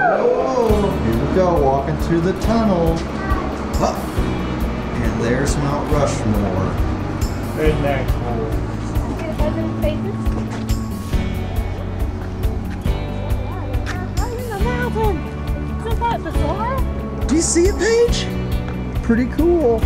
Whoa, here we go, walking through the tunnel. Huh. And there's Mount Rushmore. Isn't that cool? Isn't that bizarre? Do you see it, Paige? Pretty cool.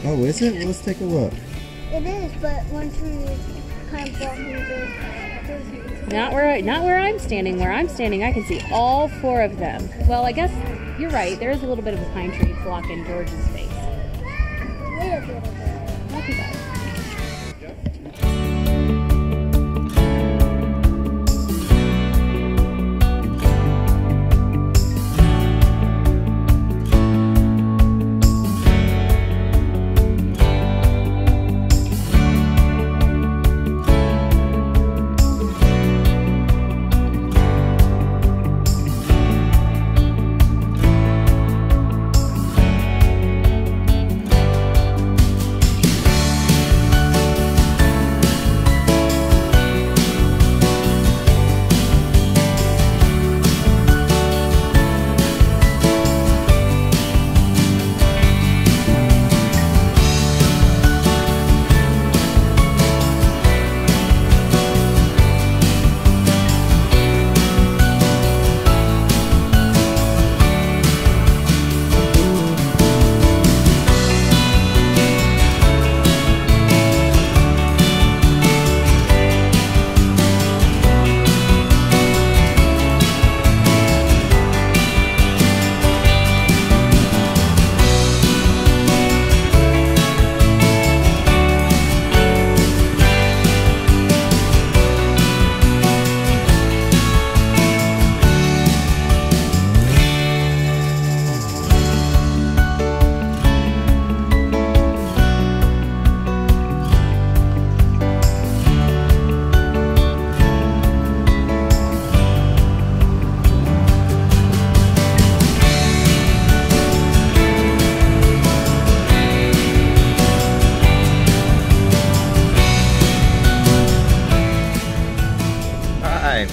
Oh, is it? Well, let's take a look. It is, but once we kind of walk into Not where I'm standing. Where I'm standing, I can see all four of them. Well, I guess you're right. There is a little bit of a pine tree blocking George's face. a little bit of it. Not too bad.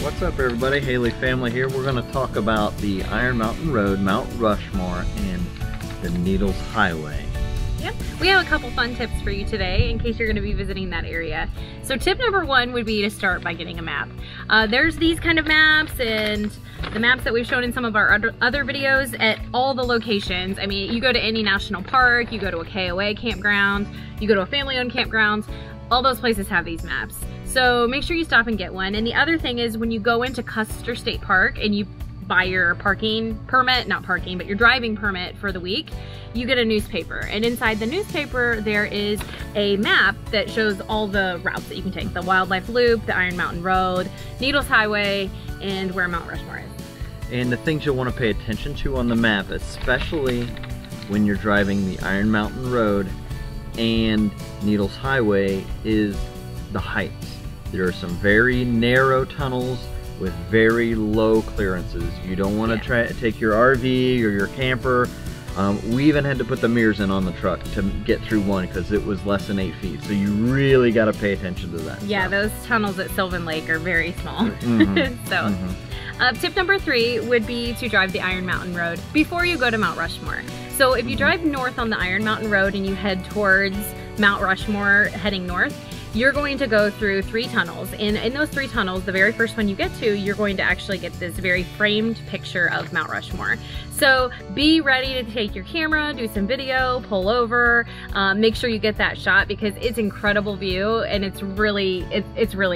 What's up everybody, Haley family here. We're going to talk about the Iron Mountain Road, Mount Rushmore, and the Needles Highway. Yep, we have a couple fun tips for you today in case you're going to be visiting that area. So tip number one would be to start by getting a map. There's these kind of maps and the maps that we've shown in some of our other videos at all the locations. I mean, you go to any national park, you go to a KOA campground, you go to a family-owned campground, all those places have these maps. So make sure you stop and get one. And the other thing is when you go into Custer State Park and you buy your parking permit, not parking, but your driving permit for the week, you get a newspaper. And inside the newspaper, there is a map that shows all the routes that you can take. The Wildlife Loop, the Iron Mountain Road, Needles Highway, and where Mount Rushmore is. And the things you'll want to pay attention to on the map, especially when you're driving the Iron Mountain Road and Needles Highway, is the heights. There are some very narrow tunnels with very low clearances. You don't want to try to take your RV or your camper. We even had to put the mirrors in on the truck to get through one because it was less than 8 feet. So you really got to pay attention to that. Yeah, those tunnels at Sylvan Lake are very small. Tip number 3 would be to drive the Iron Mountain Road before you go to Mount Rushmore. So if you drive north on the Iron Mountain Road and you head towards Mount Rushmore heading north, you're going to go through 3 tunnels. And in those 3 tunnels, the very first one you get to, you're going to actually get this very framed picture of Mount Rushmore. So be ready to take your camera, do some video, pull over, make sure you get that shot because it's incredible view and it's really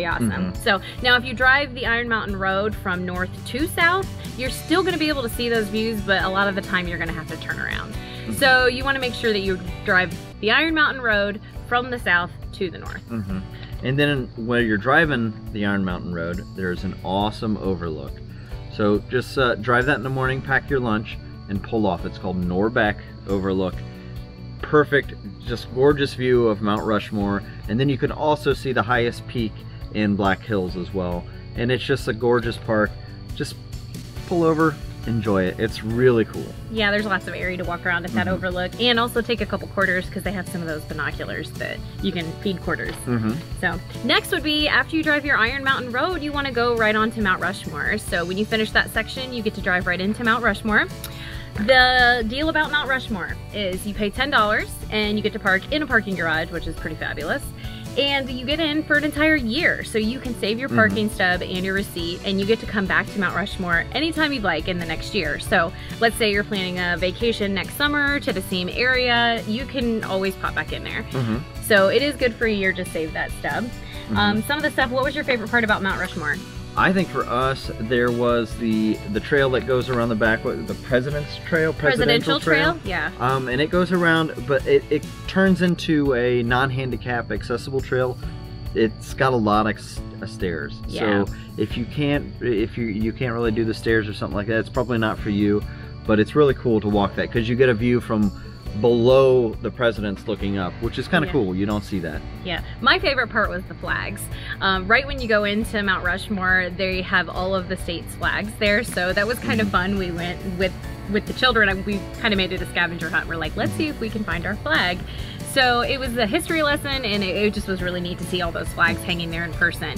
awesome. So now if you drive the Iron Mountain Road from north to south, you're still gonna be able to see those views, but a lot of the time you're gonna have to turn around. So you wanna make sure that you drive the Iron Mountain Road from the south to the north. And then when you're driving the Iron Mountain Road, there's an awesome overlook. So just drive that in the morning, pack your lunch, and pull off. It's called Norbeck Overlook. Perfect, just gorgeous view of Mount Rushmore. And then you can also see the highest peak in Black Hills as well. And it's just a gorgeous park. Just pull over, enjoy it. It's really cool. Yeah, there's lots of area to walk around at that overlook, and also take a couple quarters because they have some of those binoculars that you can feed quarters. So next would be after you drive your Iron Mountain Road, you want to go right on to Mount Rushmore. So when you finish that section, you get to drive right into Mount Rushmore. The deal about Mount Rushmore is you pay $10 and you get to park in a parking garage, which is pretty fabulous. And you get in for an entire year, so you can save your parking stub and your receipt, and you get to come back to Mount Rushmore anytime you'd like in the next year. So let's say you're planning a vacation next summer to the same area, you can always pop back in there. So it is good for a year to save that stub. Some of the stuff, what was your favorite part about Mount Rushmore? I think for us, there was the trail that goes around the back, the President's Trail? Presidential Trail? Yeah. And it goes around, but it turns into a non-handicap accessible trail. It's got a lot of stairs. Yeah. So if you can't really do the stairs or something like that, it's probably not for you. But it's really cool to walk that because you get a view from below the president's looking up, which is kind of cool. You don't see that. Yeah, my favorite part was the flags. Right when you go into Mount Rushmore, they have all of the state's flags there, so that was kind of fun. We went with the children, we kind of made it a scavenger hunt. We're like, let's see if we can find our flag. So it was a history lesson, and it just was really neat to see all those flags hanging there in person.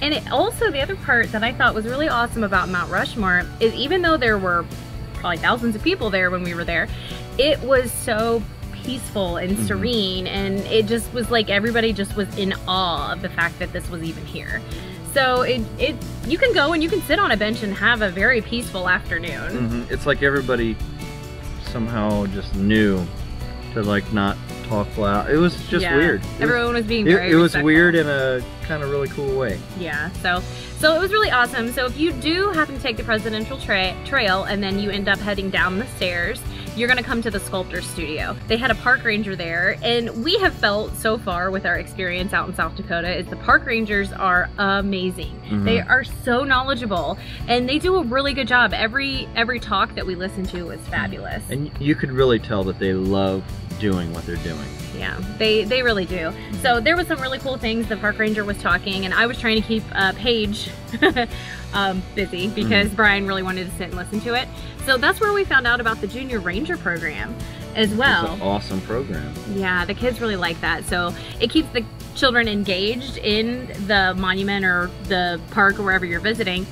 And it also, the other part that I thought was really awesome about Mount Rushmore is even though there were probably thousands of people there when we were there, it was so peaceful and serene, and it just was like everybody just was in awe of the fact that this was even here. So you can go and you can sit on a bench and have a very peaceful afternoon. It's like everybody somehow just knew to like not talk loud. It was just weird. Everyone was being very It was respectful. weird in a kind of really cool way. Yeah, so it was really awesome. So if you do happen to take the Presidential Trail and then you end up heading down the stairs, you're gonna come to the Sculptor studio. They had a park ranger there, and we have felt so far with our experience out in South Dakota is the park rangers are amazing. They are so knowledgeable, and they do a really good job. Every talk that we listened to was fabulous. And you could really tell that they love doing what they're doing. Yeah, they really do. So there was some really cool things. The park ranger was talking, and I was trying to keep Paige busy because Brian really wanted to sit and listen to it. So that's where we found out about the Junior Ranger program as well. It's an awesome program. Yeah, the kids really like that. So it keeps the children engaged in the monument or the park or wherever you're visiting,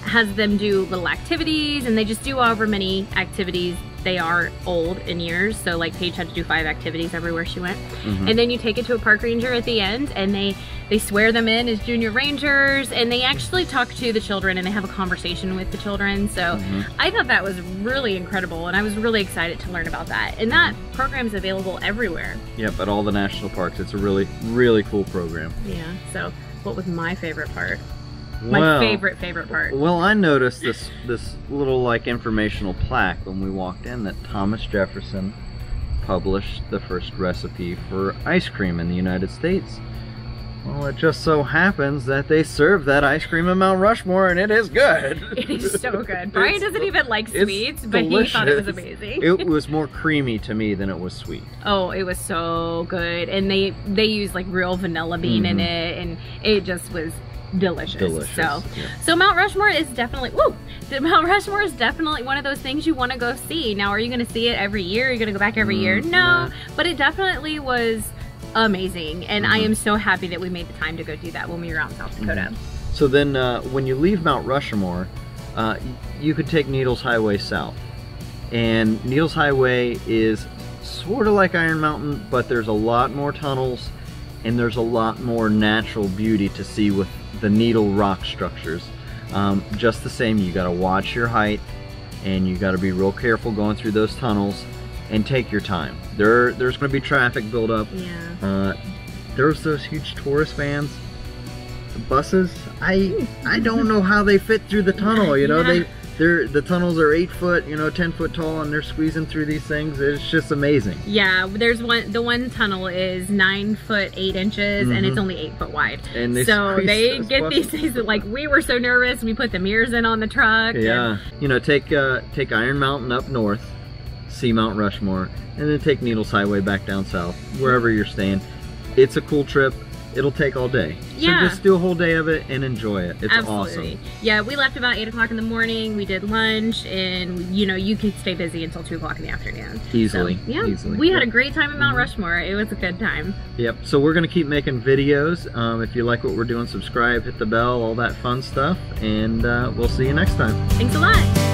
has them do little activities, and they just do however many activities. They are old in years, so like Paige had to do 5 activities everywhere she went. And then you take it to a park ranger at the end, and they swear them in as junior rangers, and they actually talk to the children and they have a conversation with the children. So I thought that was really incredible, and I was really excited to learn about that. And that program is available everywhere. Yep, at all the national parks. It's a really, really cool program. Yeah, so what was my favorite part? My favorite part. Well, I noticed this little like informational plaque when we walked in that Thomas Jefferson published the first recipe for ice cream in the United States. Well, it just so happens that they serve that ice cream at Mount Rushmore, and it is good. It is so good. Brian doesn't even like sweets, but delicious. he thought it was amazing. It was more creamy to me than it was sweet. Oh, it was so good. And they use like real vanilla bean in it, and it just was delicious. So Mount Rushmore is definitely Mount Rushmore is definitely one of those things you want to go see. Now, are you going to see it every year? Are you going to go back every year? No, but it definitely was amazing, and I am so happy that we made the time to go do that when we were out in South Dakota. So then when you leave Mount Rushmore, you could take Needles Highway south, and Needles Highway is sort of like Iron Mountain, but there's a lot more tunnels and there's a lot more natural beauty to see with the needle rock structures. Just the same, you got to watch your height, and you got to be real careful going through those tunnels, and take your time. There's going to be traffic buildup. Yeah. There's those huge tourist vans, the buses. I don't know how they fit through the tunnel. You know, the tunnels are 8 foot, 10 foot tall, and they're squeezing through these things. It's just amazing. Yeah, the one tunnel is 9 foot 8 inches, and it's only 8 foot wide. And they get these things that, like, we were so nervous. We put the mirrors in on the truck. Yeah, take Iron Mountain up north, see Mount Rushmore, and then take Needles Highway back down south, wherever you're staying. It's a cool trip. It'll take all day. Yeah. So just do a whole day of it and enjoy it. It's Absolutely. Awesome. Yeah, we left about 8 o'clock in the morning. We did lunch, and you could stay busy until 2 o'clock in the afternoon. Easily. So, yeah, easily. We had a great time at Mount Rushmore. It was a good time. Yep. So we're gonna keep making videos. If you like what we're doing, subscribe, hit the bell, all that fun stuff, and we'll see you next time. Thanks a lot.